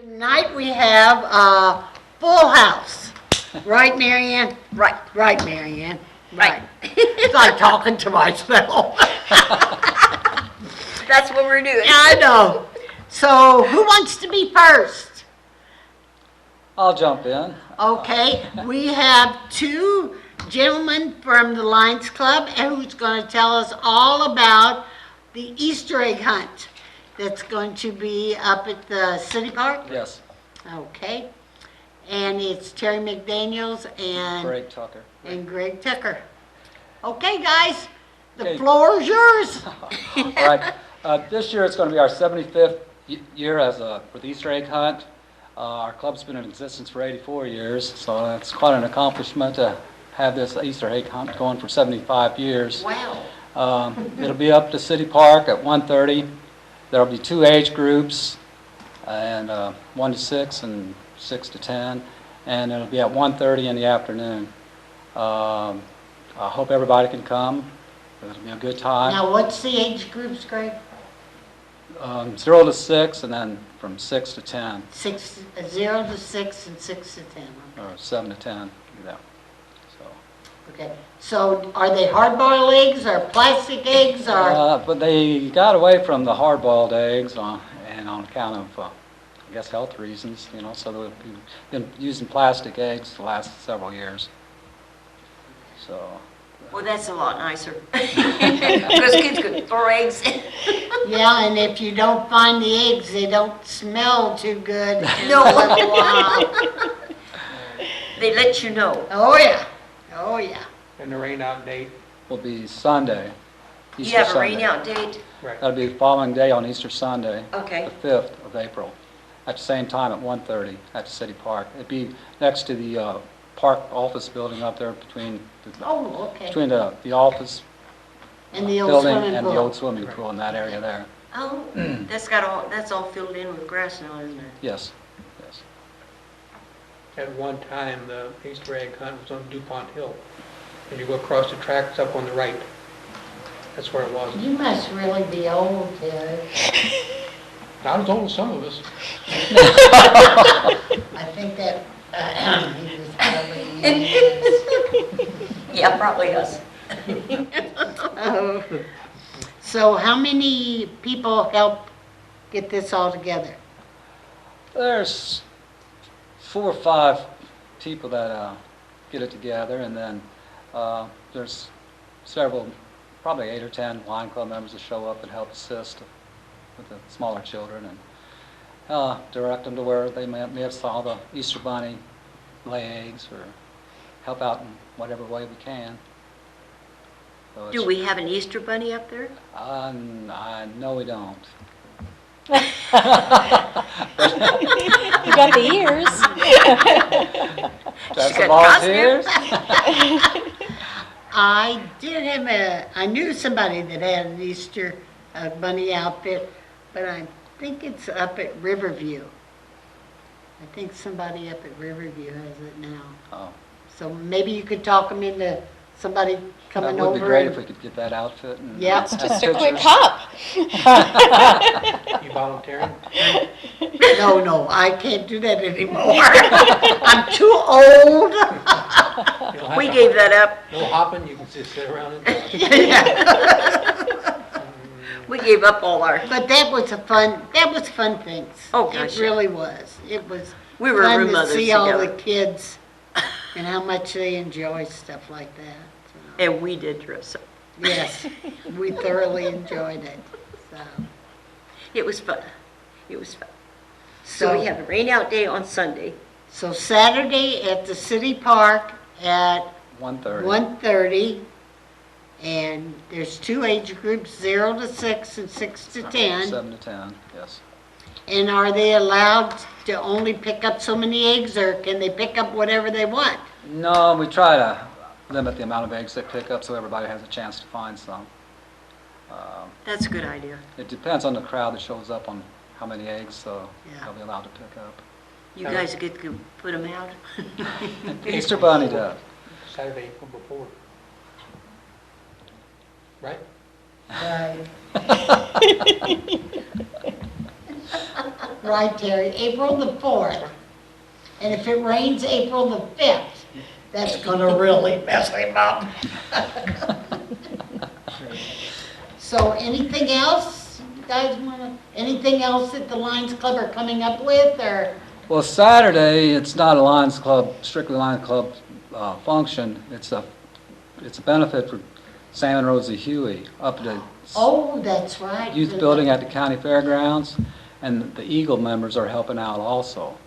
Tonight we have a full house. Right, Marianne? Right. Right, Marianne. Right. It's like talking to myself. That's what we're doing. I know. So who wants to be first? I'll jump in. Okay, we have two gentlemen from the Lions Club who's going to tell us all about the Easter egg hunt that's going to be up at the city park. Yes, Okay, and it's Terry McDaniels Greg Tucker. and Greg Tucker. Okay, guys, the Okay. floor is yours. All right, this year it's going to be our 75th year for the Easter egg hunt. Our club's been in existence for 84 years, so it's quite an accomplishment to have this Easter egg hunt going for 75 years. Wow. It'll be up to City Park at 1:30. There'll be two age groups, and 1 to 6 and 6 to 10, and it'll be at 1:30 in the afternoon. I hope everybody can come. It'll be a good time. Now, what's the age groups, Greg? 0 to 6, and then from 6 to 10, 0 to 6 and 6 to 10. or 7 to 10. Yeah. So, Okay, so are they hard-boiled eggs or plastic eggs or? but they got away from the hard-boiled eggs, and on account of, I guess, health reasons. So they've been using plastic eggs the last several years. So. Well, that's a lot nicer. Because kids could throw eggs in. Yeah, and if you don't find the eggs, they don't smell too good. No. Wow. They let you know. Oh, yeah, oh, yeah. And the rain out date, Will be Sunday, You Easter have a Sunday. rain out date? right. That'll be the following day on Easter Sunday, Okay. the 5th of April, at the same time at 1:30 at the City Park. It'd be next to the park office building up there between Oh, okay. the office And the old building swimming and the pool. old swimming pool in that area there. Oh, that's all filled in with grass now, isn't it? Yes, yes. At one time, the Easter egg hunt was on DuPont Hill. And you go across the tracks up on the right. That's where it was. You must really be old, Ted. Not as old as some of us. I think that he was probably. Yeah, probably us. Oh. So how many people help get this all together? There's 4 or 5 people that get it together, and then there's several, probably 8 or 10 Lion Club members that show up and help assist with the smaller children and direct them to where they may have saw the Easter Bunny lay eggs, or help out in whatever way we can. So Do we have an Easter bunny up there? No, we don't. You got the ears. Got She some got volunteers? I knew somebody that had an Easter bunny outfit, but I think it's up at Riverview. I think somebody up at Riverview has it now. Oh, So maybe you could talk them into somebody that coming would over. be great and- if we could get that outfit. And Yeah. It's have just a quick pictures. hop. You volunteering? No, I can't do that anymore. I'm too old. You don't have We to- gave that up. No hopping, you can just sit around and talk. We gave up all our, But that was fun things. Oh, gosh, It really was. It was we were fun room to mothers see all the together. kids and how much they enjoy stuff like that. So, And we did dress up. yes, we thoroughly enjoyed it. So, It was fun. It was fun. So we have a rain out day on Sunday. so Saturday at the city park at 1:30. 1:30, and there's two age groups, 0 to 6 and 6 to 10. 7 to 10, yes. And are they allowed to only pick up so many eggs, or can they pick up whatever they want? No, we try to limit the amount of eggs they pick up so everybody has a chance to find some. That's a good idea. It depends on the crowd that shows up on how many eggs, so Yeah. they'll be allowed to pick up. You guys get to put them out? Easter Bunny does. Saturday, April before. Right? Right. Right, Terry, April the 4th. And if it rains April the 5th, that's gonna really mess him up. So anything else, you guys anything else that the Lions Club are coming up with, or? Well, Saturday, it's not a Lions Club, strictly Lions Club function. It's a benefit for Sam and Rosie Huey up at the Oh, that's right. youth building at the county fairgrounds, and the Eagle members are helping out also.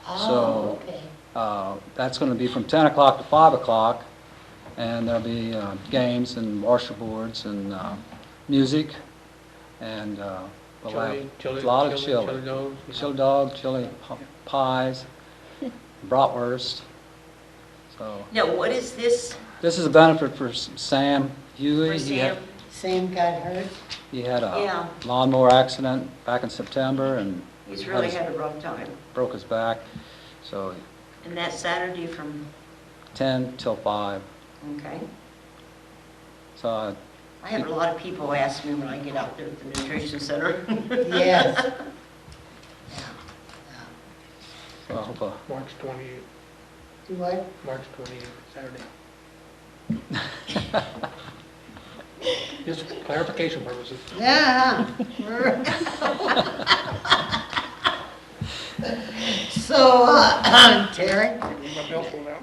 Oh, okay. That's going to be from 10 o'clock to 5 o'clock, and there'll be games and washboards and music, and we'll have a lot of chili. dogs. Chili dog, chili pies, bratwurst. So Now, what is this this is a benefit for Sam Huey. for He had- Sam? Sam got hurt? He had Yeah. a lawnmower accident back in September and He's really had a rough time. broke his back. So And that's Saturday from, 10 till 5. okay. So I have a lot of people ask me when I get out there at the nutrition center. Yes. I hope March 28th, Do what? March 28th, Saturday. Just for clarification purposes. Yeah. So, Terry? My belt pulled out.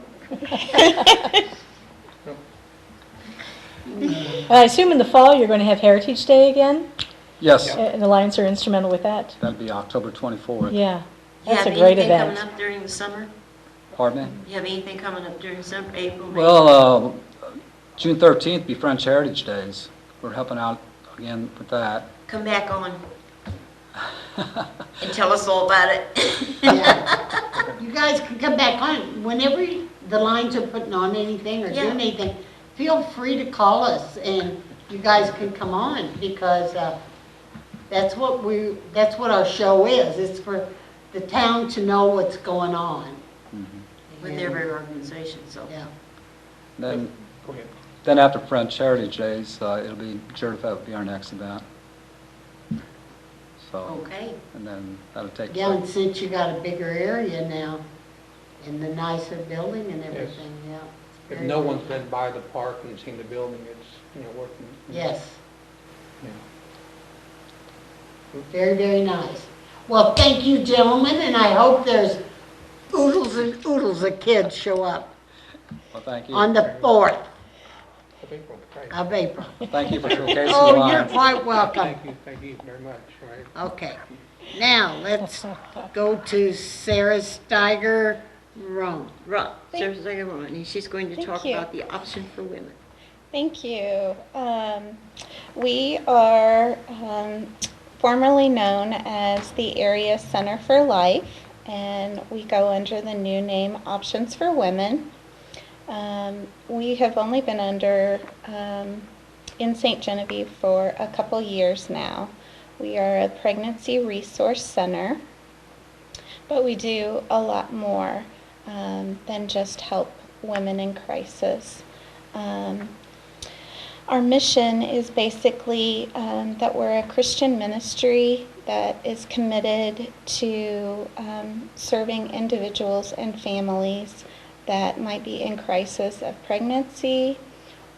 I assume in the fall you're going to have Heritage Day again? yes, And the Lions are instrumental with that? that'll be October 24th. Yeah, You that's a have great anything event. coming up during the summer? Pardon me? You have anything coming up during summer, April, May? Well, June 13th be French Heritage Days. We're helping out again with that. Come back on and tell us all about it. Yeah. You guys can come back on, whenever the Lions are putting on anything or Yeah. doing anything, feel free to call us and you guys can come on because that's what our show is. It's for the town to know what's going on. With every organization, so. Yeah. Then, Go ahead. then after French Heritage Days, it'll be Jerdafet will be our next event. So, Okay. and then that'll take. Yeah, and since you got a bigger area now and the nicer building and everything, yeah. If no one's been by the park and seen the building, it's, working. Yes, Yeah. very, very nice. Well, thank you, gentlemen, and I hope there's oodles and oodles of kids show up Well, thank you. on the 4th Of April, right. of April. Thank you for showcasing the Oh, you're Lions. quite welcome. Thank you very much, all right. Okay, now let's go to Sarah Steiger Rome. Right, Sarah Zagaroni, she's going to Thank talk you. about the option for women. Thank you. We are formerly known as the Area Center for Life, and we go under the new name Options for Women. We have only been under in St. Genevieve for a couple years now. We are a pregnancy resource center, but we do a lot more than just help women in crisis. Our mission is basically that we're a Christian ministry that is committed to serving individuals and families that might be in crisis of pregnancy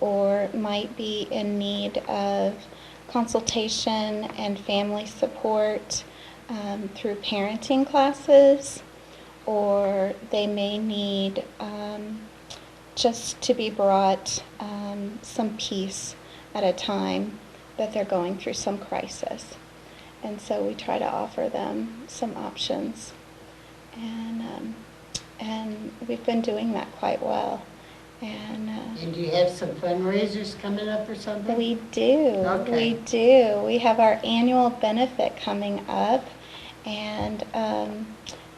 or might be in need of consultation and family support through parenting classes, or they may need just to be brought some peace at a time that they're going through some crisis. And so we try to offer them some options. And we've been doing that quite well. And And do you have some fundraisers coming up or something? we do. Okay. We do. We have our annual benefit coming up. And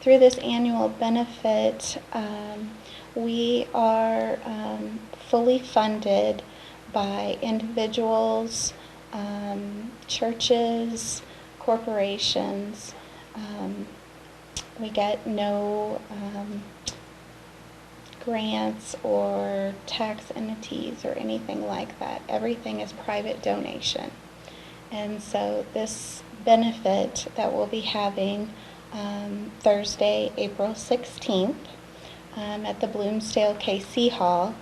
through this annual benefit, we are fully funded by individuals, churches, corporations. We get no grants or tax entities or anything like that. Everything is private donation. And so this benefit that we'll be having Thursday, April 16th, at the Bloomsdale KC Hall,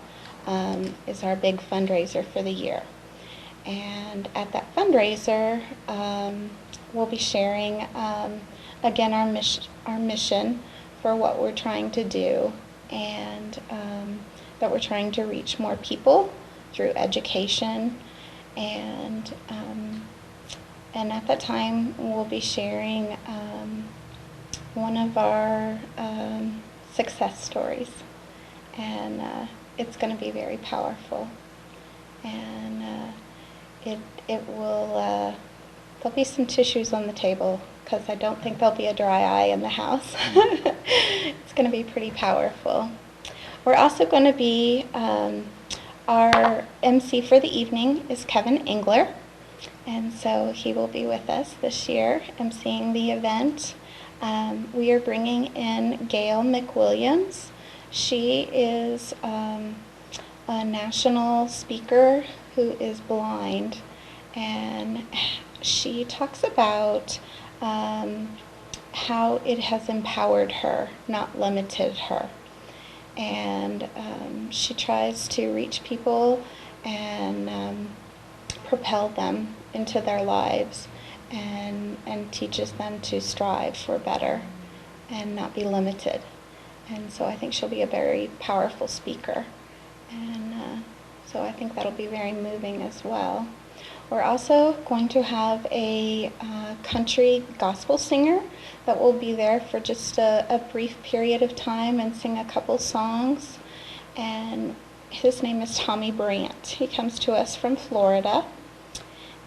is our big fundraiser for the year. And at that fundraiser, we'll be sharing, again, our mission for what we're trying to do, and that we're trying to reach more people through education. And at that time, we'll be sharing one of our success stories. And it's going to be very powerful. And it will, there'll be some tissues on the table, because I don't think there'll be a dry eye in the house. It's going to be pretty powerful. We're also going to be, our MC for the evening is Kevin Engler, and so he will be with us this year emceeing the event. We are bringing in Gail McWilliams. She is a national speaker who is blind, and she talks about how it has empowered her, not limited her. And she tries to reach people and propel them into their lives, and teaches them to strive for better and not be limited. And so I think she'll be a very powerful speaker. And so I think that'll be very moving as well. We're also going to have a country gospel singer that will be there for just a brief period of time and sing a couple songs. And his name is Tommy Brandt. He comes to us from Florida.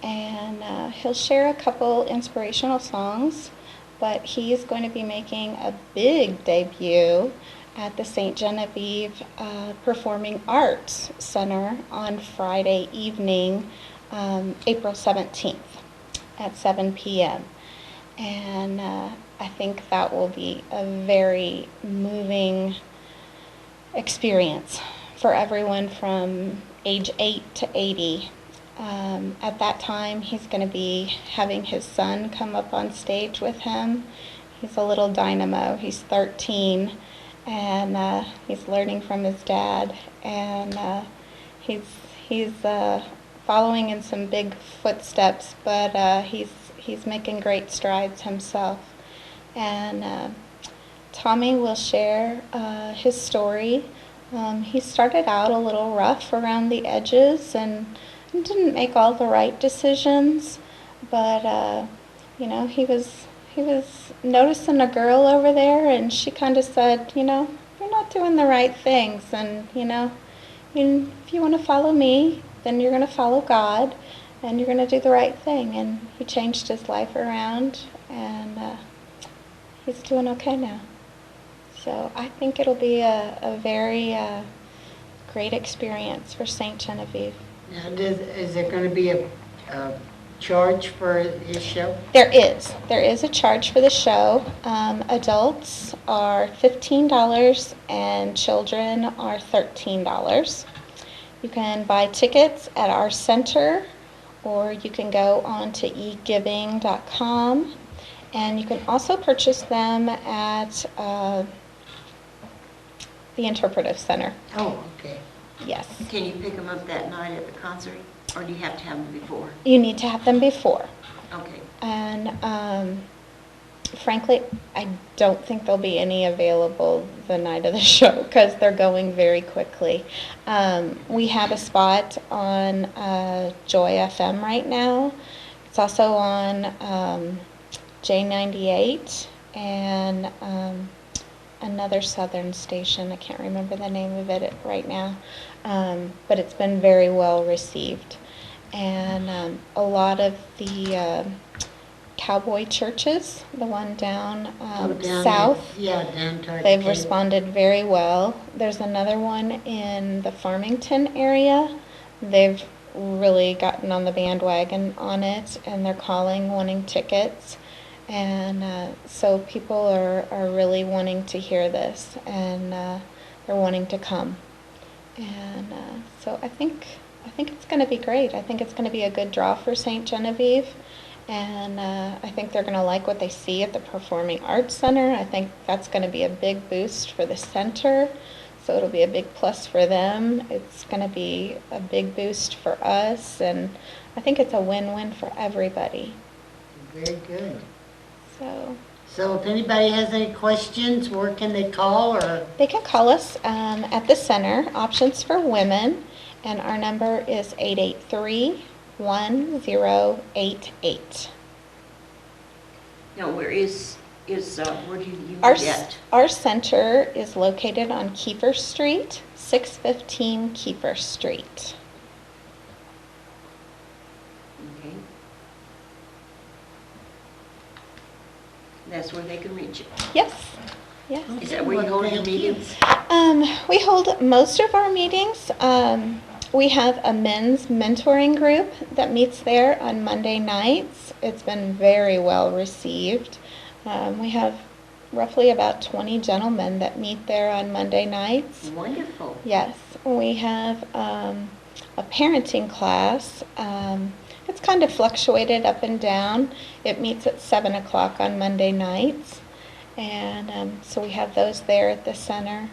And he'll share a couple inspirational songs, but he is going to be making a big debut at the St. Genevieve Performing Arts Center on Friday evening, April 17th at 7 p.m. And I think that will be a very moving experience for everyone from age 8 to 80. At that time, he's going to be having his son come up on stage with him. He's a little dynamo. He's 13, and he's learning from his dad. And he's following in some big footsteps, but he's making great strides himself. And Tommy will share his story. He started out a little rough around the edges and didn't make all the right decisions, but he was noticing a girl over there, and she kind of said, you're not doing the right things, and if you want to follow me, then you're going to follow God, and you're going to do the right thing. And he changed his life around, and he's doing okay now. So I think it'll be a very great experience for St. Genevieve. Now, is there going to be a charge for his show? There is a charge for the show. Adults are $15 and children are $13. You can buy tickets at our center, or you can go on to egiving.com, and you can also purchase them at the Interpretive Center. Oh, okay. Yes. Can you pick them up that night at the concert, or do you have to have them before? You need to have them before. Okay. And frankly, I don't think there'll be any available the night of the show, because they're going very quickly. We have a spot on Joy FM right now. It's also on J98 and another southern station. I can't remember the name of it right now, but it's been very well received. And a lot of the cowboy churches, the one down south, down toward they've Katy. responded very well. There's another one in the Farmington area. They've really gotten on the bandwagon on it, and they're calling, wanting tickets. And so people are really wanting to hear this, and they're wanting to come. And so I think it's going to be great. I think it's going to be a good draw for St. Genevieve. And I think they're going to like what they see at the Performing Arts Center. I think that's going to be a big boost for the center, so it'll be a big plus for them. It's going to be a big boost for us, and I think it's a win-win for everybody. Very good. So if anybody has any questions, where can they call or? they can call us at the center, Options for Women, and our number is 883-1088. Now, where do you Our, get? our center is located on Kiefer Street, 615 Kiefer Street. Okay. That's where they can reach you. Yes, yes. Is that where you hold your meetings? We hold most of our meetings. We have a men's mentoring group that meets there on Monday nights. It's been very well received. We have roughly about 20 gentlemen that meet there on Monday nights. Wonderful. Yes, we have a parenting class. It's kind of fluctuated up and down. It meets at 7 o'clock on Monday nights. And so we have those there at the center.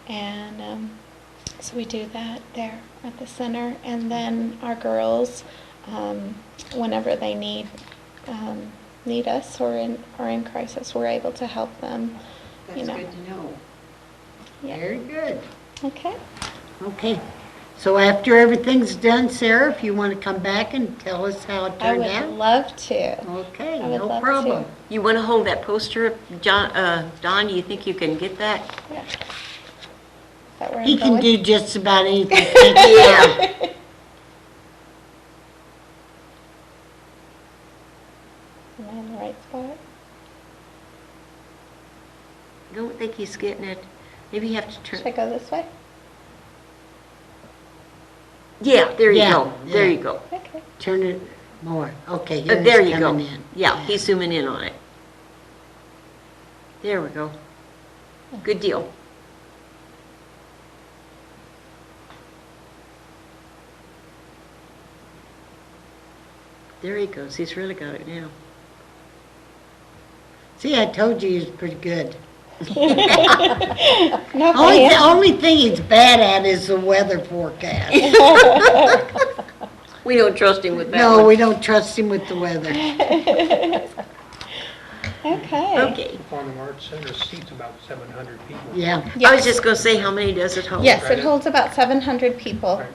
And so we do that there at the center. And then our girls, whenever they need us or in crisis, we're able to help them. That's You know. good to know. Yeah. Very good. Okay. Okay. So after everything's done, Sarah, if you want to come back and tell us how it I turned would out? love to. Okay, I would no love to. problem. You want to hold that poster up, John, Don, do you think you can get that? Yeah. Is that where He I'm can going? do just about anything. Yeah. Am I in the right spot? I don't think he's getting it. Maybe you have to Should I turn. go this way? Yeah, there you Yeah, go. There yeah. you go. Okay. Turn it more. Okay, here There it's you go. coming in. Yeah, he's zooming in on it. There we go. Good deal. There he goes. He's really got it now. See, I told you he was pretty good. No, The only thing he's bad at is the weather forecast. We don't trust him with that No, one. we don't trust him with the weather. Okay. Okay. Performing Arts Center seats about 700 people. Yeah. I was just going to say, how many does it hold? Yes, it holds about 700 people. Right.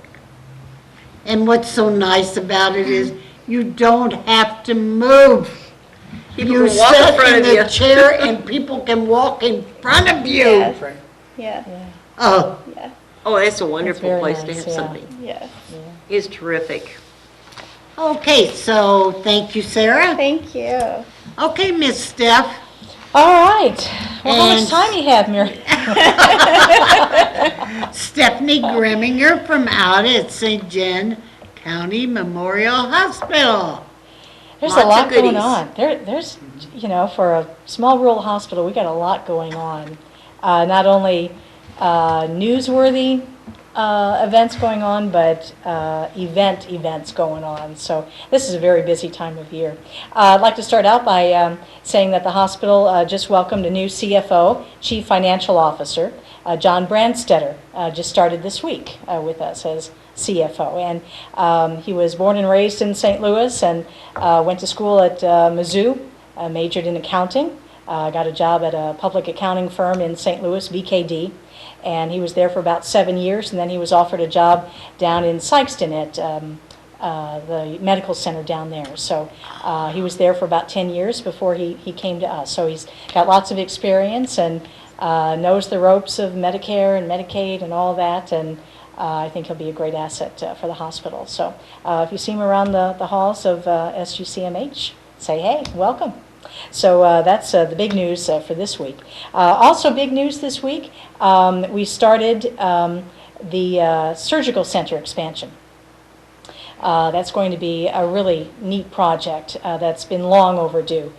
And what's so nice about it is you don't have to move. People You can walk in sit front in of the you. chair and people can walk in front of you. Yes. Right. Yes, Oh, yes, Oh, that's a wonderful very place to nice, have yeah. something. yes. It's terrific. okay, so thank you, Sarah. Thank you. Okay, Miss Steph. All right. Well, how And- much time you have, Mary? Stephanie Grimminger from out at St. John County Memorial Hospital. There's Lots a of lot going goodies. on. There's, for a small rural hospital, we got a lot going on. Not only newsworthy events going on, but events going on. So this is a very busy time of year. I'd like to start out by saying that the hospital just welcomed a new CFO, Chief Financial Officer, John Brandstetter, just started this week with us as CFO. And he was born and raised in St. Louis and went to school at Mizzou, majored in accounting, got a job at a public accounting firm in St. Louis, VKD. And he was there for about 7 years, and then he was offered a job down in Sikeston at the medical center down there. So he was there for about 10 years before he came to us. So he's got lots of experience and knows the ropes of Medicare and Medicaid and all that, and I think he'll be a great asset for the hospital. So if you see him around the halls of SUCMH, say, hey, welcome. So that's the big news for this week. Also big news this week, we started the surgical center expansion. That's going to be a really neat project that's been long overdue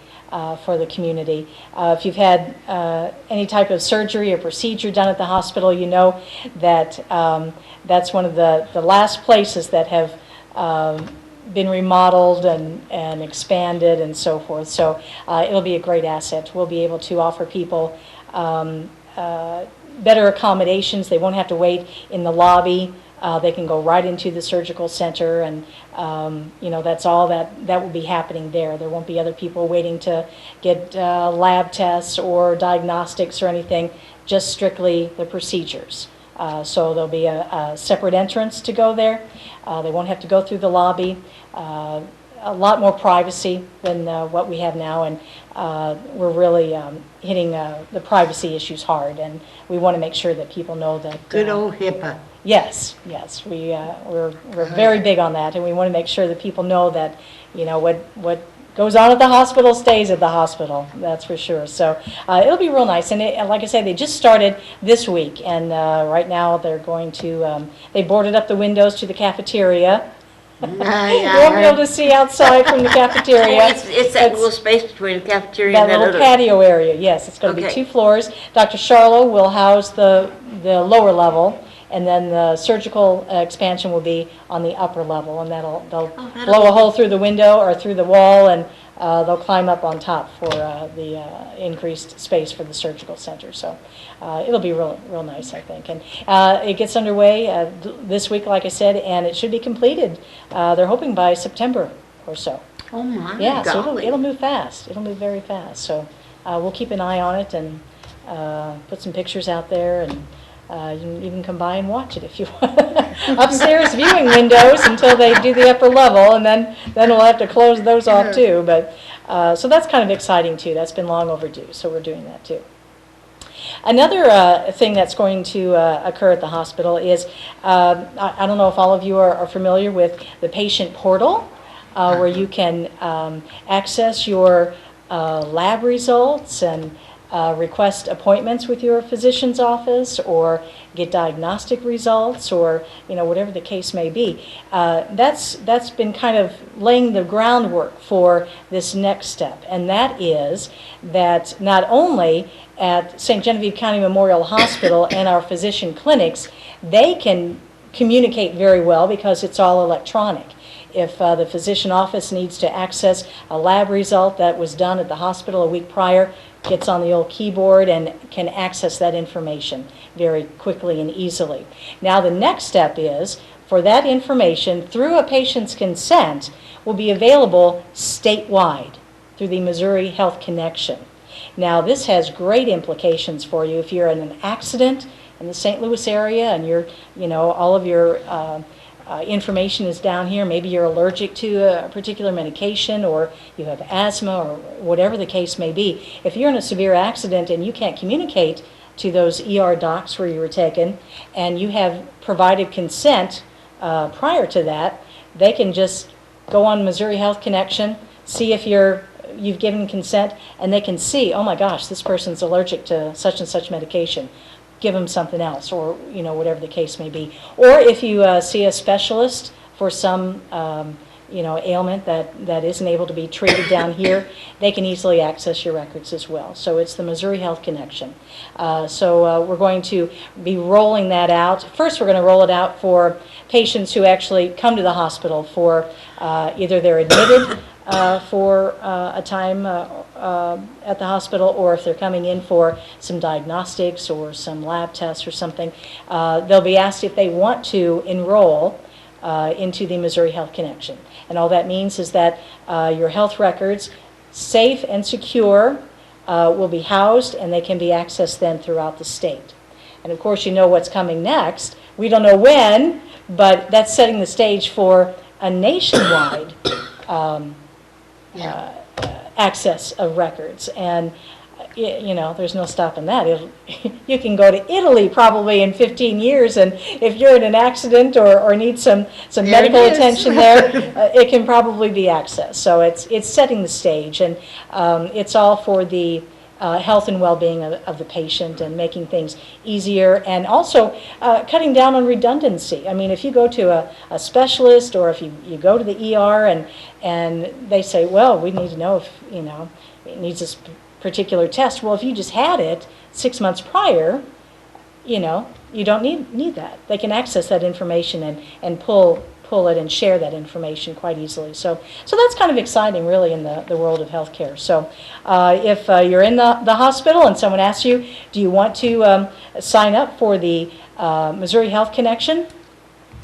for the community. If you've had any type of surgery or procedure done at the hospital, you know that that's one of the last places that have been remodeled and expanded and so forth. So it'll be a great asset. We'll be able to offer people better accommodations. They won't have to wait in the lobby. They can go right into the surgical center, and that's all that will be happening there. There won't be other people waiting to get lab tests or diagnostics or anything, just strictly the procedures. So there'll be a separate entrance to go there. They won't have to go through the lobby. A lot more privacy than what we have now, and we're really hitting the privacy issues hard, and we want to make sure that people know that. Good old HIPAA. Yes, we're very big on that, and we want to make sure that people know that, what goes on at the hospital stays at the hospital, that's for sure. So it'll be real nice, and like I say, they just started this week, and right now they're going to, they boarded up the windows to the cafeteria. You won't be able to see outside from the cafeteria. It's that little space between the cafeteria That and that little other. patio area, yes. It's going to be Okay. 2 floors. Dr. Charlo will house the lower level, and then the surgical expansion will be on the upper level, and they'll blow a hole through the window or through the wall, and they'll climb up on top for the increased space for the surgical center. So it'll be real nice, I think. And it gets underway this week, like I said, and it should be completed. They're hoping by September or so. Oh, my Yeah, so golly. it'll move fast. It'll move very fast. So we'll keep an eye on it and put some pictures out there, and you can even come by and watch it if you want. Upstairs viewing windows until they do the upper level, and then we'll have to close those off too. But so that's kind of exciting too. That's been long overdue, so we're doing that too. Another thing that's going to occur at the hospital is, I don't know if all of you are familiar with the patient portal, where you can access your lab results and request appointments with your physician's office, or get diagnostic results, or whatever the case may be. That's been kind of laying the groundwork for this next step, and that is that not only at St. Genevieve County Memorial Hospital and our physician clinics, they can communicate very well because it's all electronic. If the physician office needs to access a lab result that was done at the hospital a week prior, gets on the old keyboard and can access that information very quickly and easily. Now the next step is for that information, through a patient's consent, will be available statewide through the Missouri Health Connection. Now this has great implications for you if you're in an accident in the St. Louis area and all of your information is down here. Maybe you're allergic to a particular medication, or you have asthma, or whatever the case may be. If you're in a severe accident and you can't communicate to those ER docs where you were taken, and you have provided consent prior to that, they can just go on Missouri Health Connection, see if you've given consent, and they can see, oh my gosh, this person's allergic to such and such medication. Give them something else, or whatever the case may be. Or if you see a specialist for some ailment that isn't able to be treated down here, they can easily access your records as well. So it's the Missouri Health Connection. So we're going to be rolling that out. First, we're going to roll it out for patients who actually come to the hospital for either they're admitted for a time at the hospital, or if they're coming in for some diagnostics or some lab tests or something, they'll be asked if they want to enroll into the Missouri Health Connection. And all that means is that your health records, safe and secure, will be housed, and they can be accessed then throughout the state. And of course, you know what's coming next. We don't know when, but that's setting the stage for a nationwide access of records. And there's no stopping that. You can go to Italy probably in 15 years, and if you're in an accident or need some medical attention there, it can probably be accessed. So it's setting the stage, and it's all for the health and well-being of the patient, and making things easier, and also cutting down on redundancy. I mean, if you go to a specialist, or if you go to the ER and they say, well, we need to know if it needs this particular test. Well, if you just had it 6 months prior, you don't need that. They can access that information and pull pull it and share that information quite easily. So that's kind of exciting, really, in the world of healthcare. So if you're in the hospital and someone asks you, do you want to sign up for the Missouri Health Connection?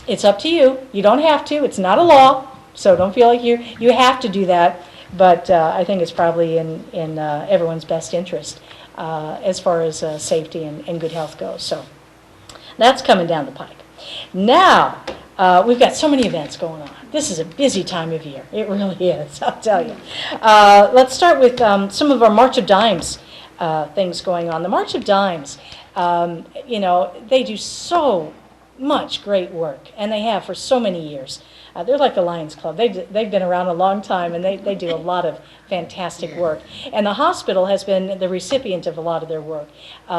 It's up to you. You don't have to. It's not a law, so don't feel like you have to do that. But I think it's probably in everyone's best interest as far as safety and good health goes. So that's coming down the pike. Now, we've got so many events going on. This is a busy time of year. It really is, I'll tell you. Let's start with some of our March of Dimes things going on. The March of Dimes, they do so much great work, and they have for so many years. They're like the Lions Club. They've been around a long time, and they do a lot of fantastic work. And the hospital has been the recipient of a lot of their work.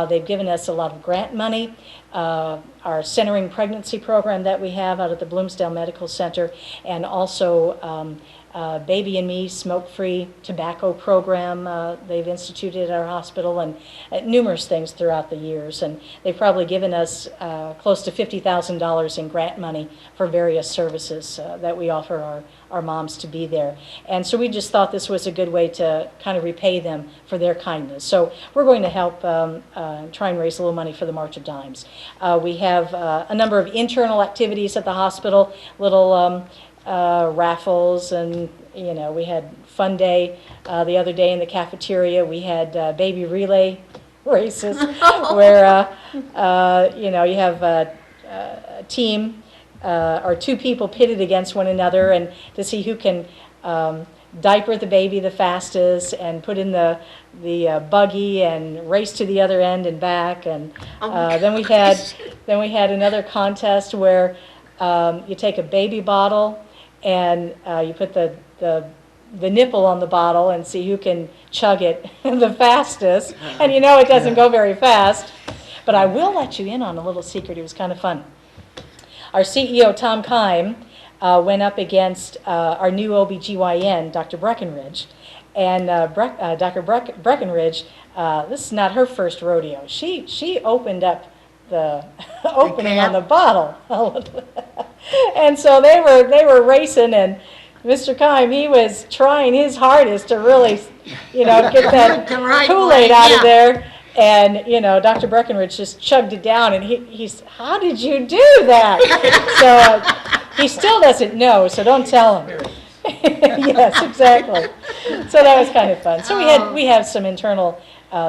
They've given us a lot of grant money. Our Centering Pregnancy program that we have out at the Bloomsdale Medical Center, and also Baby and Me smoke-free tobacco program they've instituted at our hospital, and numerous things throughout the years. And they've probably given us close to $50,000 in grant money for various services that we offer our moms to be there. And so we just thought this was a good way to kind of repay them for their kindness. So we're going to help try and raise a little money for the March of Dimes. We have a number of internal activities at the hospital, little raffles, and we had fun day the other day in the cafeteria. We had baby relay races where you have a team or two people pitted against one another, and to see who can diaper the baby the fastest and put in the buggy and race to the other end and back. And then we had another contest where you take a baby bottle and you put the nipple on the bottle and see who can chug it the fastest. And it doesn't go very fast. But I will let you in on a little secret. It was kind of fun. Our CEO, Tom Keim, went up against our new OBGYN, Dr. Breckenridge. And Dr. Breckenridge, this is not her first rodeo. She opened up the opening on the bottle. And so they were racing, and Mr. Keim, he was trying his hardest to really, get that Kool-Aid out of there. And, Dr. Breckenridge just chugged it down, and he's, how did you do that? So he still doesn't know, so don't tell him. Yes, exactly. So that was kind of fun. So we have some internal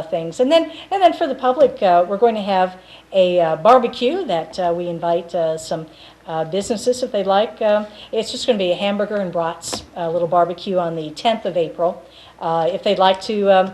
things. And then for the public, we're going to have a barbecue that we invite some businesses if they'd like. It's just going to be a hamburger and brats little barbecue on the 10th of April. If they'd like to,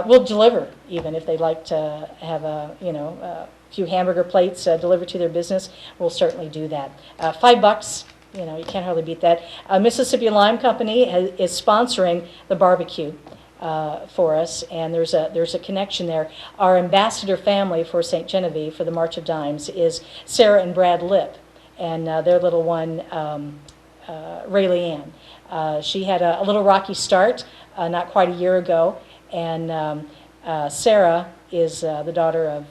we'll deliver even if they'd like to have a few hamburger plates delivered to their business. We'll certainly do that. $5. You can't hardly beat that. Mississippi Lime Company is sponsoring the barbecue for us, and there's a connection there. Our ambassador family for St. Genevieve for the March of Dimes is Sarah and Brad Lip, and their little one, Rayleigh Ann. She had a little rocky start not quite a year ago, and Sarah is the daughter of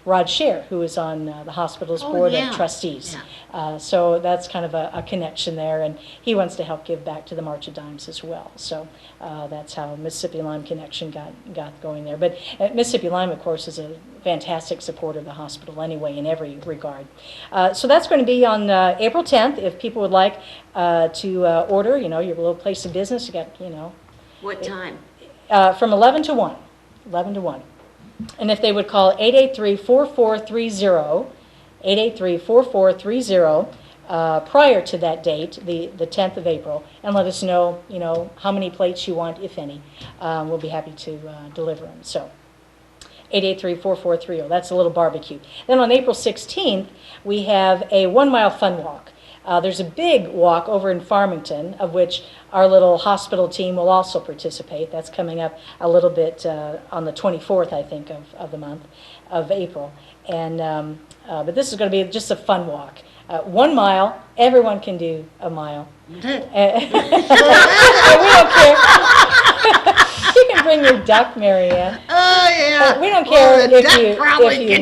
Rod Scher, who is on the hospital's board of trustees. Yeah. So that's kind of a connection there, and he wants to help give back to the March of Dimes as well. So that's how Mississippi Lime Connection got going there. But Mississippi Lime, of course, is a fantastic supporter of the hospital anyway in every regard. So that's going to be on April 10th. If people would like to order, your little place of business, you got, What time? From 11 to 1. 11 to 1. And if they would call 883-4430, 883-4430, prior to that date, the 10th of April, and let us know, how many plates you want, if any. We'll be happy to deliver them. So 883-4430, that's a little barbecue. Then on April 16th, we have a 1-mile fun walk. There's a big walk over in Farmington, of which our little hospital team will also participate. That's coming up a little bit on the 24th, I think, of the month of April. And but this is going to be just a fun walk. 1 mile, everyone can do a mile. And we don't care. You can bring your duck, Marianne. Oh, yeah. We don't care if you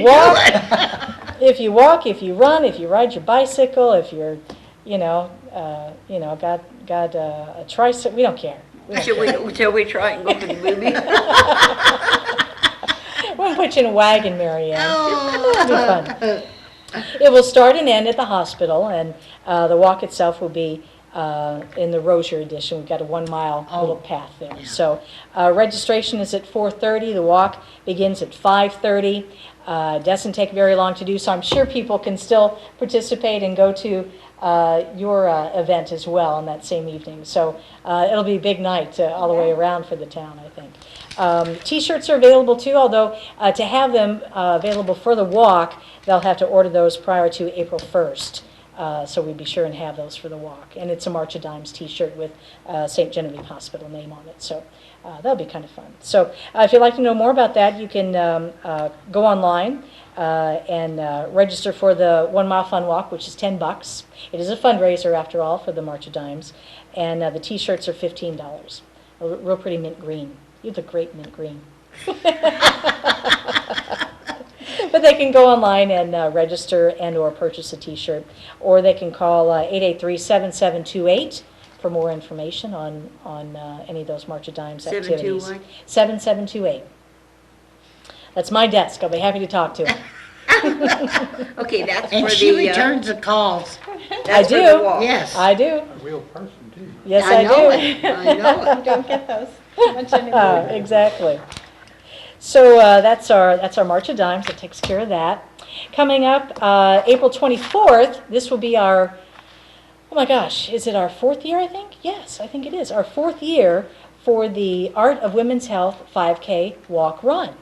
walk. It. If you walk, if you run, if you ride your bicycle, if you're got a tricycle, we don't care. We don't care. Shall we try and go to the movie? We'll put you in a wagon, Mary Ann. Oh. It'll be fun. It will start and end at the hospital, and the walk itself will be in the Rozier edition. We've got a 1 mile little path there. Yeah. So registration is at 4:30. The walk begins at 5:30. Doesn't take very long to do, so I'm sure people can still participate and go to your event as well on that same evening. So it'll be a big night all the way around for the town, I think. T-shirts are available too, although to have them available for the walk, they'll have to order those prior to April 1st. So we'd be sure and have those for the walk. And it's a March of Dimes T-shirt with St. Genevieve Hospital name on it. So that'll be kind of fun. So if you'd like to know more about that, you can go online and register for the 1 Mile Fun Walk, which is $10. It is a fundraiser, after all, for the March of Dimes. And the T-shirts are $15. A real pretty mint green. You look great mint green. But they can go online and register and or purchase a T-shirt, or they can call 883-7728 for more information on any of those March of Dimes activities. 7728. That's my desk. I'll be happy to talk to him. Okay, that's And for she the, returns the calls. that's for do. the walk. Yes. I do. A real person, too. Yes, I I know do. it. I know it. Don't get those much anymore. Exactly. So that's our March of Dimes. That takes care of that. Coming up, April 24th, this will be our, oh my gosh, is it our 4th year, I think? Yes, I think it is. Our 4th year for the Art of Women's Health 5K Walk Run.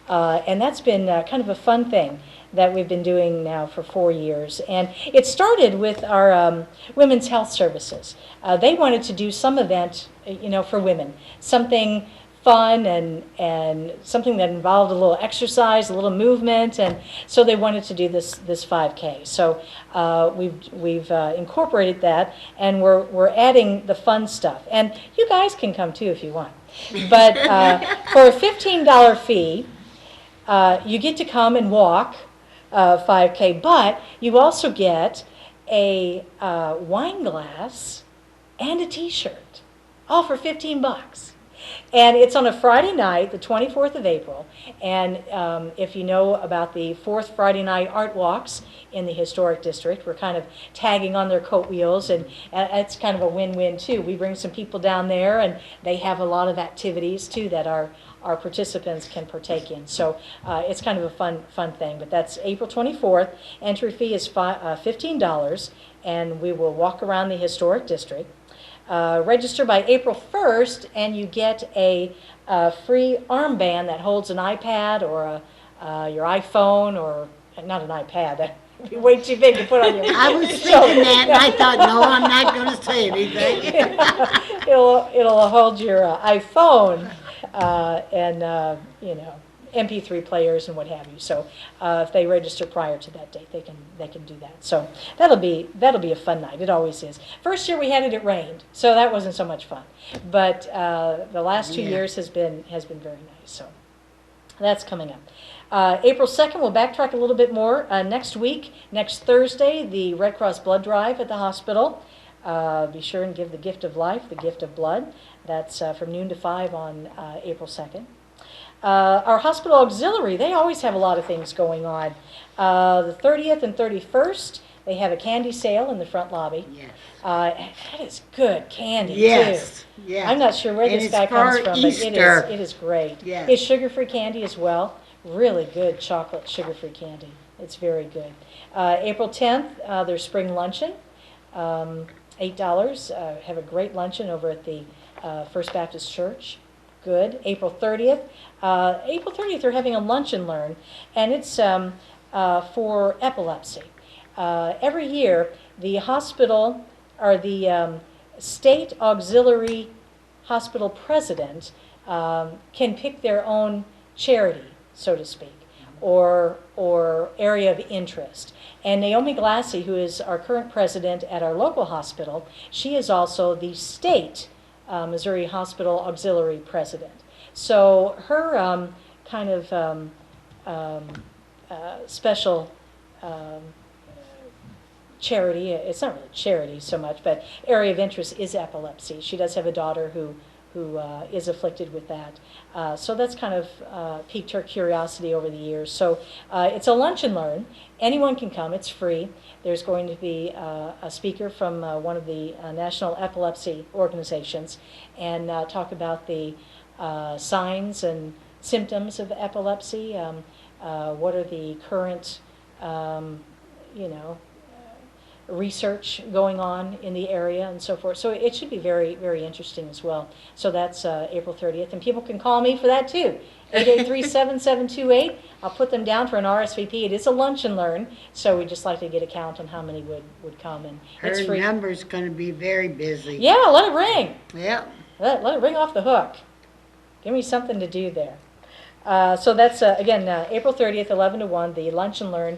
And that's been kind of a fun thing that we've been doing now for 4 years. And it started with our Women's Health Services. They wanted to do some event, for women, something fun and something that involved a little exercise, a little movement, and so they wanted to do this 5K. So we've incorporated that, and we're adding the fun stuff. And you guys can come too if you want. But for a $15 fee, you get to come and walk 5K, but you also get a wine glass and a T-shirt, all for $15. And it's on a Friday night, the 24th of April. And if you know about the 4th Friday night art walks in the Historic District, we're kind of tagging on their coat wheels, and it's kind of a win-win too. We bring some people down there, and they have a lot of activities too that our participants can partake in. So it's kind of a fun thing. But that's April 24th. Entry fee is $15, and we will walk around the Historic District. Register by April 1st, and you get a free armband that holds an iPad or your iPhone, or not an iPad. That'd be way too big to put on your. I was thinking that, and I thought, no, I'm not going to say anything. It'll hold your iPhone and MP3 players and what have you. So if they register prior to that date, they can do that. So that'll be a fun night. It always is. First year we had it rained, so that wasn't so much fun. But the last 2 years has been very nice. So that's coming up. April 2nd, we'll backtrack a little bit more. Next week, next Thursday, the Red Cross Blood Drive at the hospital. Be sure and give the gift of life, the gift of blood. That's from noon to 5 on April 2nd. Our hospital auxiliary, they always have a lot of things going on. The 30th and 31st, they have a candy sale in the front lobby. Yes. That is good candy, Yes. too. Yes. I'm not sure where And this it's guy comes for from, Easter. but it is great. Yes. It's sugar-free candy as well. Really good chocolate sugar-free candy. It's very good. April 10th, there's spring luncheon, $8. Have a great luncheon over at the First Baptist Church. Good. April 30th. They're having a lunch and learn, and it's for epilepsy. Every year, the hospital, or the state auxiliary hospital president can pick their own charity, so to speak, or area of interest. And Naomi Glassy, who is our current president at our local hospital, she is also the state Missouri Hospital Auxiliary President. So her kind of special charity, it's not really charity so much, but area of interest is epilepsy. She does have a daughter who is afflicted with that. So that's kind of piqued her curiosity over the years. So it's a lunch and learn. Anyone can come. It's free. There's going to be a speaker from one of the national epilepsy organizations and talk about the signs and symptoms of epilepsy. What are the current, research going on in the area and so forth. So it should be very, very interesting as well. So that's April 30th, and people can call me for that too. 883-7728. I'll put them down for an RSVP. It is a lunch and learn, so we'd just like to get a count on how many would come, and it's Her free. number's going to be very busy. Yeah, let it ring. Yep. Let it ring off the hook. Give me something to do there. So that's, again, April 30th, 11 to 1, the lunch and learn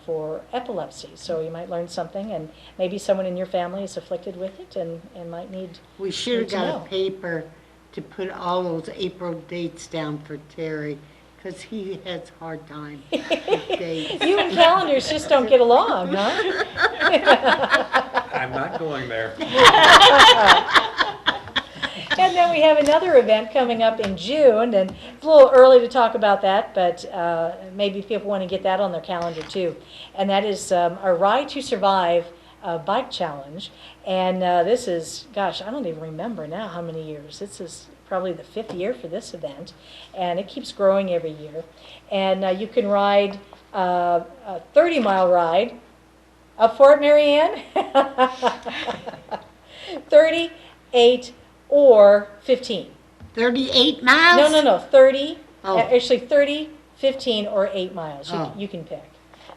for epilepsy. So you might learn something, and maybe someone in your family is afflicted with it and might need. We should have Good to got know. a paper to put all those April dates down for Terry, because he has a hard time with dates. You and calendars just don't get along, huh? I'm not going there. And then we have another event coming up in June, and it's a little early to talk about that, but maybe people want to get that on their calendar too. And that is our Ride to Survive bike challenge. And this is, gosh, I don't even remember now how many years. This is probably the 5th year for this event, and it keeps growing every year. And you can ride a 30-mile ride up Fort Marianne, 38 or 15. 38 miles? No, 30, Oh. actually 30, 15, or 8 miles. Oh. You can pick.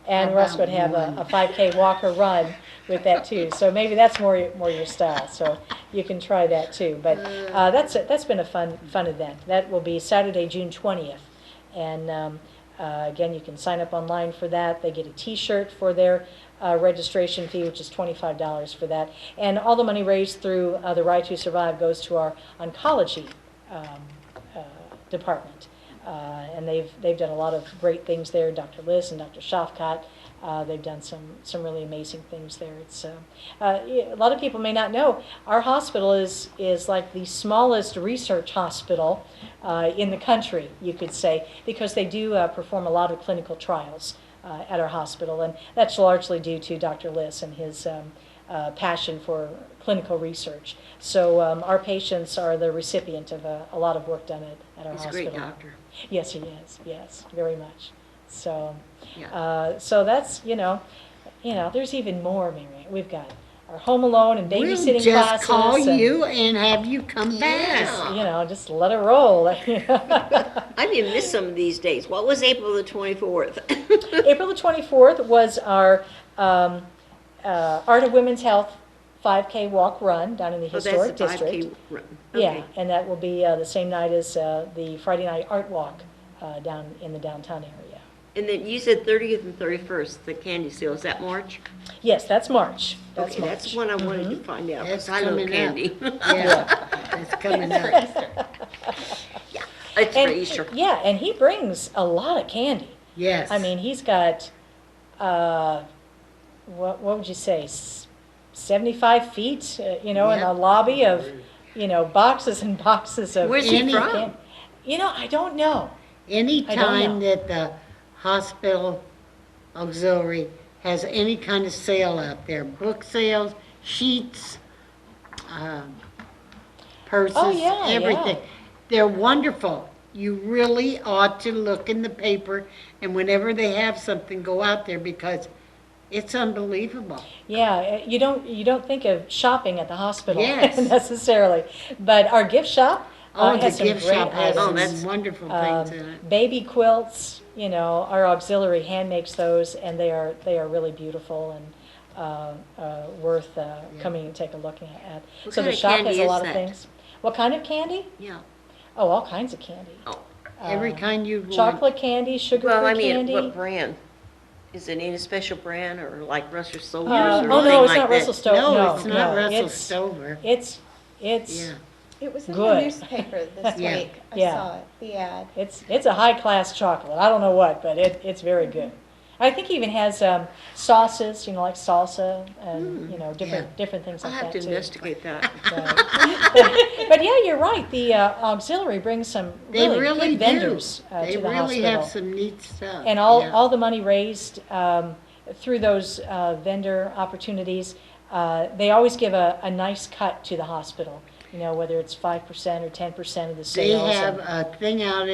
And How Russ about would have one? a 5K walk or run with that too. So maybe that's more your style. So you can try that too. But that's been a fun event. That will be Saturday, June 20th. And again, you can sign up online for that. They get a T-shirt for their registration fee, which is $25 for that. And all the money raised through the Ride to Survive goes to our oncology department. And they've done a lot of great things there. Dr. Liz and Dr. Shafkat, they've done some really amazing things there. It's a lot of people may not know our hospital is like the smallest research hospital in the country, you could say, because they do perform a lot of clinical trials at our hospital, and that's largely due to Dr. Liss and his passion for clinical research. So our patients are the recipient of a lot of work done at our He's a hospital. great doctor. Yes, he is. Yes, very much. So, Yeah. so that's there's even more, Mary. We've got our home alone and We'll babysitting just classes. call and, you and have you come back. just let it roll. I didn't miss some of these days. What was April the 24th? April the 24th was our Art of Women's Health 5K walk run down in the historic that's the 5K district. run. Yeah, Okay. and that will be the same night as the Friday night art walk down in the downtown area. And then you said 30th and 31st, the candy sale. Is that March? Yes, that's March. That's Okay, March. that's one I wanted to find out, That's because I love coming up. candy. Yeah, it's coming up. It's for And, Easter. yeah, and he brings a lot of candy. Yes. I mean, he's got, what would you say, 75 feet, in Yeah. a lobby of, boxes and boxes of. Where's he Any from? can- I don't know. Anytime know. that the hospital auxiliary has any kind of sale out there, book sales, sheets, purses, Oh, yeah, everything. yeah. They're wonderful. You really ought to look in the paper, and whenever they have something, go out there, because it's unbelievable. Yeah, you don't think of shopping at the hospital Yes. necessarily, but our gift shop Oh, the has some gift great shop has Oh, some that's- wonderful things in it. baby quilts. Our auxiliary hand makes those, and they are really beautiful and worth coming and take a look at. What So kind the of shop candy has a is lot of that? things. What kind of candy? Yeah. Oh, all kinds of candy. Oh. Every kind you want. Chocolate candy, sugar-free Well, I mean, candy. what brand? Is it any special brand, or like Russell Soldiers or Oh anything no, it's like not that? Russell Stover. No, it's not no, Russell it's- Stover. It's Yeah. It was in Good. the newspaper this Yeah. week. I Yeah. saw it, the ad. It's a high class chocolate. I don't know what, but it's very good. I think he even has sauces, like salsa and, different things I'll like have that to too. investigate that. But yeah, you're right. The auxiliary brings some They really really good do. vendors They to the really hospital. have some neat stuff. And yeah. all the money raised through those vendor opportunities, they always give a nice cut to the hospital. Whether it's 5% or 10% of the They sales. have a thing out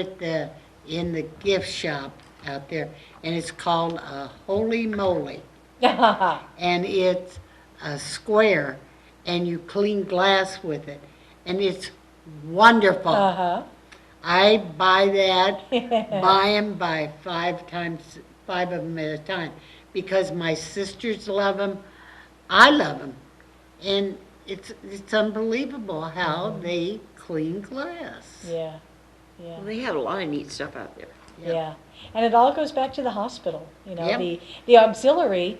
in the gift shop out there, and it's called Holy Moly. And it's a square, and you clean glass with it, and it's wonderful. Uh-huh. I buy that, buy them by 5 of them at a time, because my sisters love them, I love them, and it's unbelievable how they clean glass. Yeah, yeah. Well, they have a lot of neat stuff out there. Yep. Yeah, and it all goes back to the hospital. Yep. The auxiliary,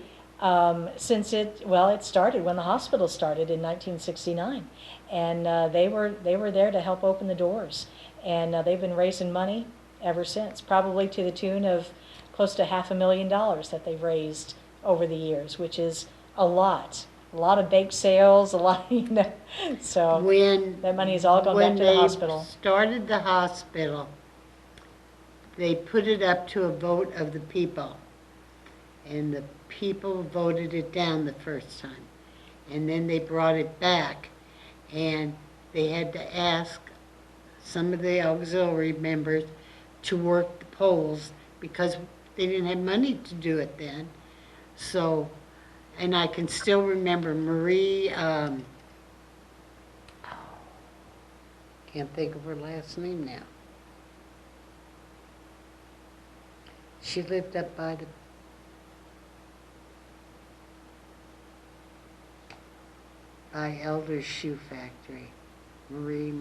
since it started when the hospital started in 1969, and they were there to help open the doors, and they've been raising money ever since, probably to the tune of close to $500,000 that they've raised over the years, which is a lot of bake sales, a lot, so When that money has all gone back to the hospital. When they started the hospital, they put it up to a vote of the people, and the people voted it down the first time, and then they brought it back, and they had to ask some of the auxiliary members to work the polls because they didn't have money to do it then. So, and I can still remember Marie, can't think of her last name now. She lived up by Elder's Shoe Factory. Marie.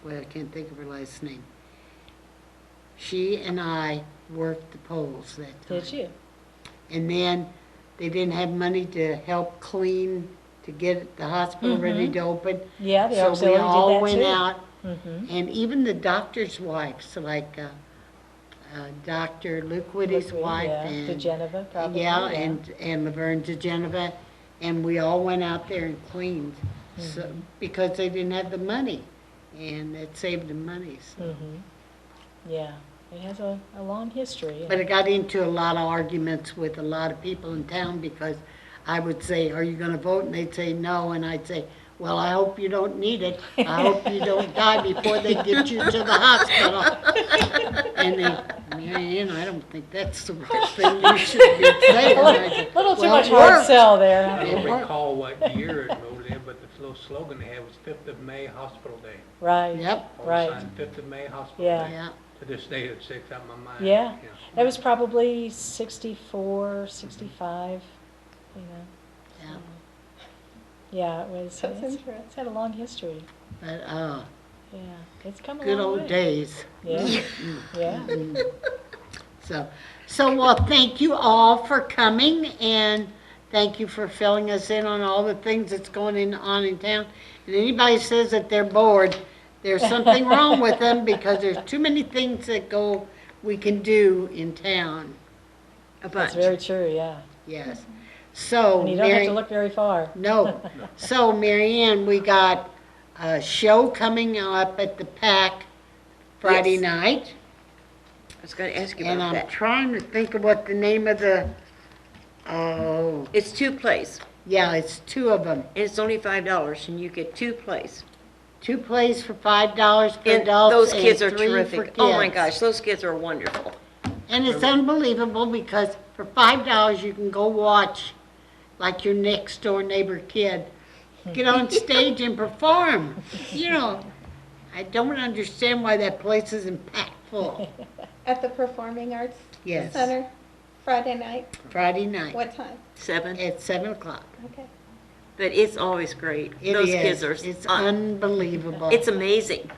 Well, I can't think of her last name. She and I worked the polls that time. Did you? And then they didn't have money to help clean, to get the hospital ready to open. Yeah, the So we auxiliary did all that went too. out, Mhm. and even the doctor's wives, like Dr. Luke Whitty's wife, Yeah, and DeGeneva, probably. yeah, and Laverne DeGeneva, and we all went out there and cleaned, so, Mm-hmm. because they didn't have the money, and it saved them money, so. Mhm. Yeah, it has a long history. But I got into a lot of arguments with a lot of people in town because I would say, "Are you going to vote?" And they'd say, "No." And I'd say, "Well, I hope you don't need it. I hope you don't die before they get you to the hospital." And they, "Mary Ann, I don't think that's the right thing you should be saying." A And I said, little too "Well, much it hard worked." sell there. I Huh? don't recall what year it voted in, but the little slogan they had was 5th of May Hospital Day. Right. Yep, Always Right. signed 5th of May Hospital Yeah. Day. yeah. To this day, it sticks out in my mind. Yeah. That was probably 64, 65, you know. Yeah. Yeah, it was. That's It's interesting. had a long history. But, Yeah, it's come a good long old way. days. Yeah, yeah. So, well, thank you all for coming, and thank you for filling us in on all the things that's going on in town. And anybody says that they're bored, there's something wrong with them, because there's too many things we can do in town. A That's bunch. very true, yeah. Yes. So, And you don't have Mary, to look very far. no. So, Mary Ann, we got a show coming up at the PAC Friday Yes. night. I was going to ask you And about I'm that. trying to think of what the name of It's 2 plays, yeah, it's 2 of them. and it's only $5, and you get 2 plays. 2 plays for $5 for And adults those and kids are 3 for terrific. Oh my kids. gosh, those kids are wonderful. And it's unbelievable because for $5 you can go watch like your next door neighbor kid get on stage and perform. You know, I don't understand why that place isn't packed full. At the Performing Arts Yes. Center, Friday night, Friday night what time? 7, at 7 o'clock. Okay. but it's always great. It Those is. kids are, It's uh, unbelievable. it's amazing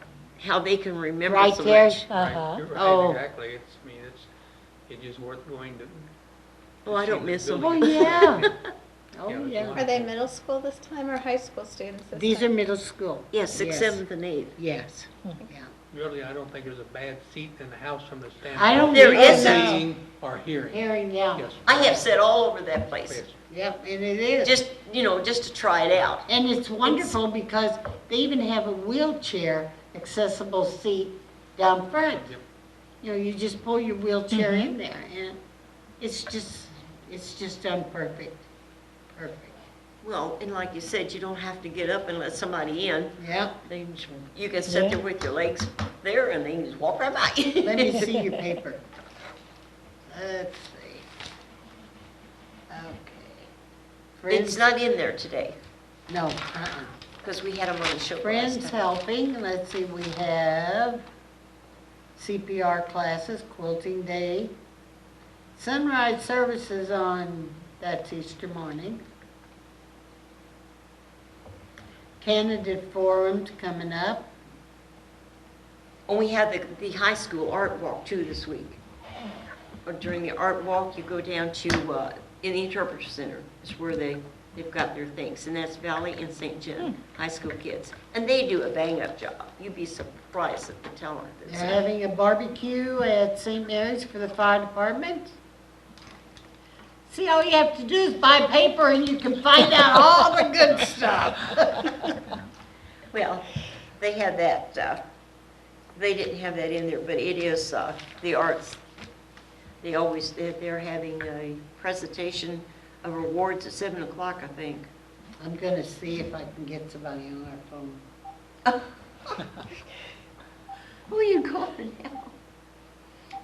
how they can remember Right so there. much. Right, Uh-huh. you're Oh. right, exactly. It's just worth going to. Oh, I don't see the miss them. building. Oh, yeah. Yeah, Oh, it's yeah. Are they middle school this time or high school students this These are time? middle school. Yes, 6th, Yes. 7th, and 8th. Yes, yeah. really, I don't think there's a bad seat in the house from the I don't standpoint There either. of isn't. seeing or hearing. Hearing, yeah. Yes. I have sat all over that place, Yes. Yep, and it is. just, just to try it out. And it's wonderful because they even have a wheelchair accessible seat down front. Yep. You just pull your wheelchair in there and it's just done perfect. Perfect. Well, and like you said, you don't have to get up and let somebody in. Yep. You can sit there Yeah. with your legs there and they can just walk right by. Let me see your paper. Let's see. Okay. It's not in there today, No, because we had them on the show last Friends time. Helping, let's see, we have CPR classes, quilting day, sunrise services that's Easter morning. Candidate forums coming up. And we had the high school art walk too this week. Or during the art walk, you go down to, in the Interpreter Center, is where they've got their things. And that's Valley and St. John high school kids. And they do a bang-up job. You'd be surprised at the talent that's They're there. having a barbecue at St. Mary's for the fire department. See, all you have to do is buy paper and you can find out all the good stuff. Well, they had that, they didn't have that in there, but it is the arts. They're having a presentation of awards at 7 o'clock, I think. I'm gonna see if I can get somebody on our phone. Who are you calling now?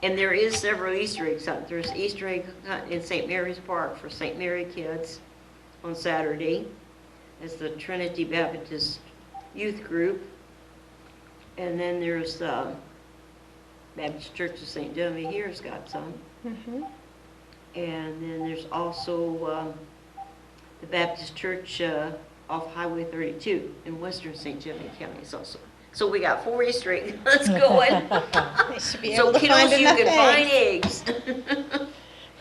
And there is several Easter eggs hunt. There's Easter egg hunt in St. Mary's Park for St. Mary kids on Saturday. It's the Trinity Baptist Youth Group. And then there's Baptist Church of St. Dummy here's got some. Mhm. And then there's also the Baptist Church off Highway 32 in western St. Genevieve County is also. So we got 4 Easter egg hunts going. They should be So able to find kiddos, you enough can find eggs. eggs.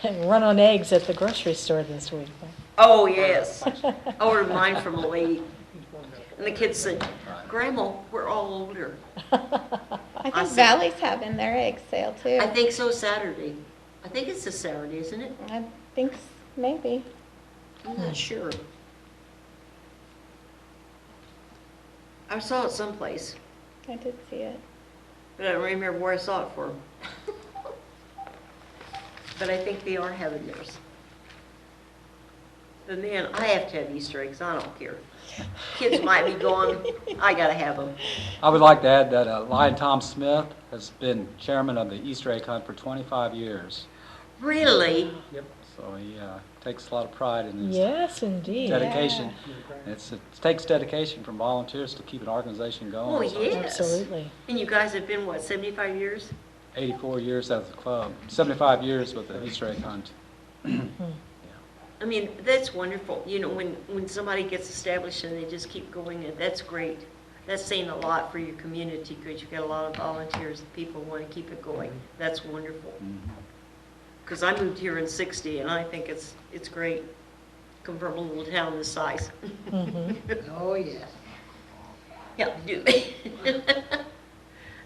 And run on eggs at the grocery store this week. Oh, yes. I ordered mine from a lady. And the kids said, Grandma, we're all older. I I think see. Valley's having their egg sale too. I think so Saturday. I think it's a Saturday, isn't it? I think maybe. I'm not sure. I saw it someplace, I did see it. but I don't remember where I saw it for. But I think they are having theirs. But man, I have to have Easter eggs, I don't care. Kids might be gone, I gotta have them. I would like to add that Lion Tom Smith has been chairman of the Easter egg hunt for 25 years. Really? So he takes a lot of pride in his Yes, indeed. dedication. Yeah. It takes dedication from volunteers to keep an organization going. Oh, So yes. Absolutely. And you guys have been, what, 75 years? 84 years as a club, 75 years with the Easter egg hunt. I mean, that's wonderful, when somebody gets established and they just keep going, and that's great. That's saying a lot for your community, because you've got a lot of volunteers, people want to keep it going. That's wonderful. Because I moved here in '60, and I think it's great. Come from a little town this size. Oh, yes. Yeah, do.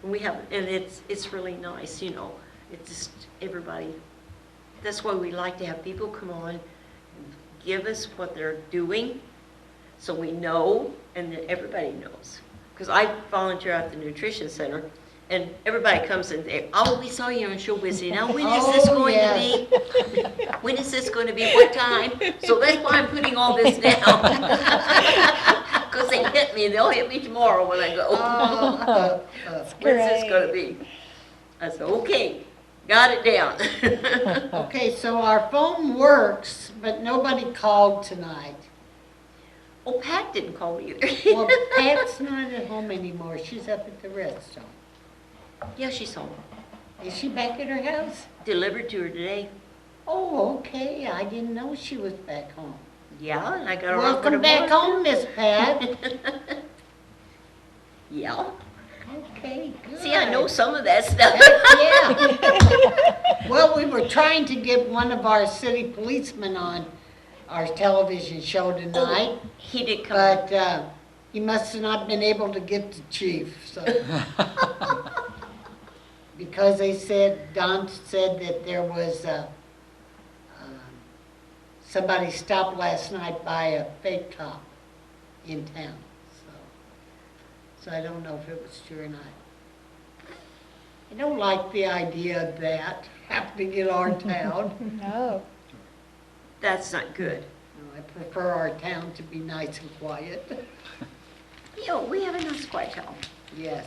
We have, and it's really nice, it's just everybody. That's why we like to have people come on, give us what they're doing, so we know, and then everybody knows. Because I volunteer at the nutrition center, and everybody comes and they, oh, we saw you on Show Busy. Now, when is this Oh, going yes. to be? When is this going to be? What time? So that's why I'm putting all this down. Because they hit me, they'll hit me tomorrow when I go. When's this going to be? I said, okay, got it down. Okay, so our phone works, but nobody called tonight. Oh, Pat didn't call me either. Well, Pat's not at home anymore. She's up at the Redstone. Yeah, she's home. Is she back at her house? Delivered to her today. Oh, okay. I didn't know she was back home. Yeah, and I got her off for Welcome back tomorrow. home, Miss Pat. Yeah. Okay, good. See, I know some of that stuff. Yeah. Well, we were trying to get one of our city policemen on our television show tonight, He did come. but He must have not been able to get the chief, so. Because they said, Don said that there was somebody stopped last night by a fake cop in town, so I don't know if it was true or not. I don't like the idea of that happening in our town. No. That's not good. No, I prefer our town to be nice and quiet. You know, we have a nice quiet town. Yes.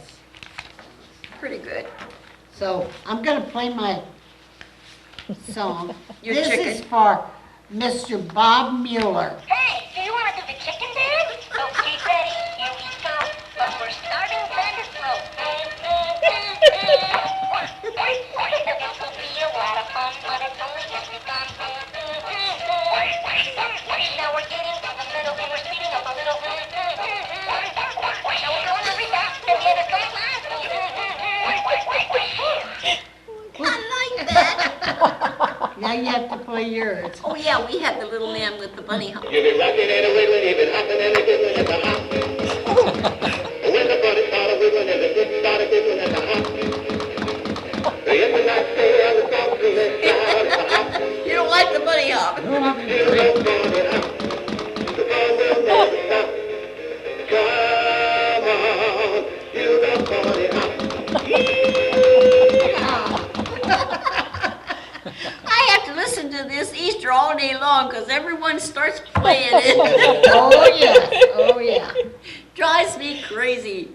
Pretty good. So I'm gonna play my song. Your This chicken. is for Mr. Bob Mueller. Hey, do you want to do the chicken dance? Okay, ready, here we go. But we're starting kind of slow. This will be a lot of fun, but it's only just begun. Now we're getting to the middle and we're speeding up a little. Now we're going really fast and the other's going last. I like that. Now you have to play yours. Oh, yeah, we had the little man with the bunny hop. You been rocking and a wiggling, you been hopping and a giggling at the hop. When the bunny started wiggling and the dick started giggling at the hop. In the night day, I was talking and loud at the hop. You don't like the bunny hop? You don't bunny hop. The ball will never stop. Come on, you got bunny hop. I have to listen to this Easter all day long because everyone starts playing it. Oh, yes, oh, yeah. Drives me crazy,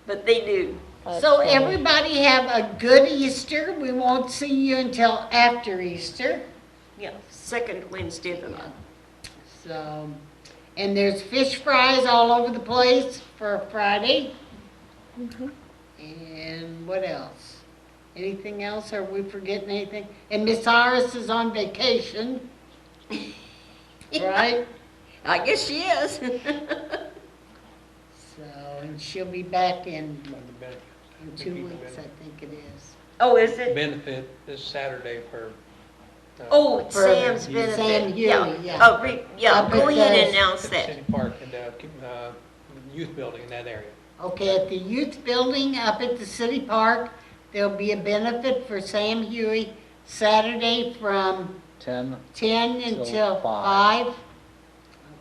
but they do. That's So funny. everybody have a good Easter. We won't see you until after Easter. Yeah, second Wednesday of the month. So, and there's fish fries all over the place for Friday. And what else? Anything else? Are we forgetting anything? And Miss Iris is on vacation, right? I guess she is. So, and she'll be back in On the benefit. 2 weeks, I think it is. Oh, is it? Benefit this Saturday for. Oh, For Sam's Sam benefit. Huey, yeah. Oh, yeah, Up go at ahead the and announce At that. City Park and youth building in that area. Okay, at the youth building up at the city park, there'll be a benefit for Sam Huey Saturday from 10, 10 Till until 5. 5.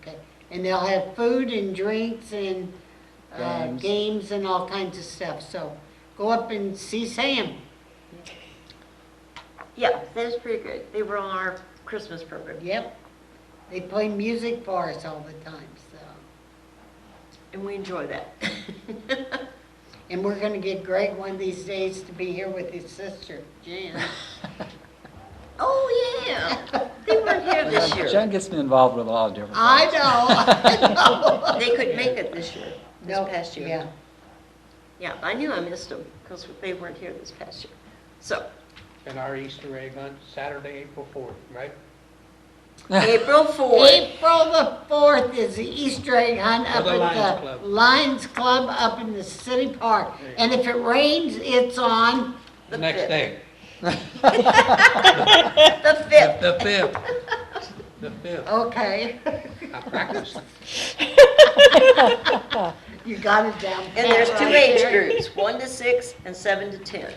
Okay, and they'll have food and drinks and Games. games and all kinds of stuff. So go up and see Sam. Yeah, that is pretty good. They were on our Christmas program. Yep. They play music for us all the time, so. And we enjoy that. And we're gonna get Greg one of these days to be here with his sister, Jan. Oh, yeah. They weren't here this year. Jen gets me involved with a lot of different I things. know, I know. They couldn't make it this year, this Nope, past year. Yeah, Yeah, I knew I missed them because they weren't here this past year. So, And our Easter egg hunt, Saturday, April 4th, right? April 4th. April the 4th is the Easter egg hunt For up the at Lions the Club. Lions Club up in the city park. There you And if it rains, it's on, The Next 5th. day. The 5th. The 5th. The 5th. okay. I practiced. You got it down. And there's pat two right age there. groups, 1 to 6 and 7 to 10.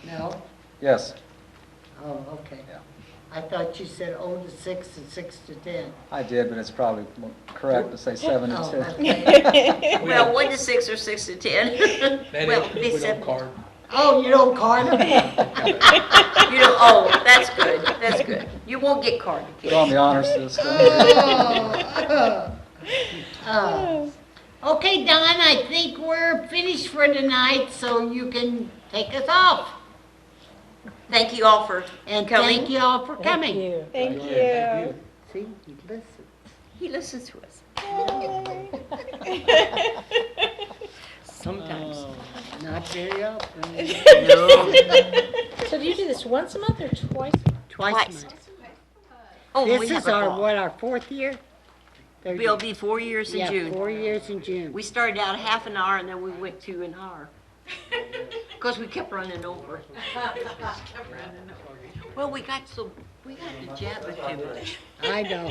No? Yes, Oh, okay. Yeah. I thought you said 0 to 6 and 6 to 10. I did, but it's probably more correct to say 7 and Oh, 10. okay. Well, 1 to 6 or 6 to 10. That Well, age group be we don't 7. card. Oh, you don't card them? You know, oh, that's good, that's good. You won't get carded, Put on kids. the honor system. Okay, Don, I think we're finished for tonight, so you can take us off. Thank you all for And thank coming. you all for Thank coming. you. Thank Thank you. you. See, you listen. He listens to us. Sometimes. Not very often. So do you do this once a month or twice? Twice Twice. a month. Oh, we This have is a our, ball. what, our 4th year? Third We'll year. be 4 years in Yeah, June. 4 years in June. We started out half an hour and then we went to an hour. Because we kept running over. Well, we got to jab it too much. I know.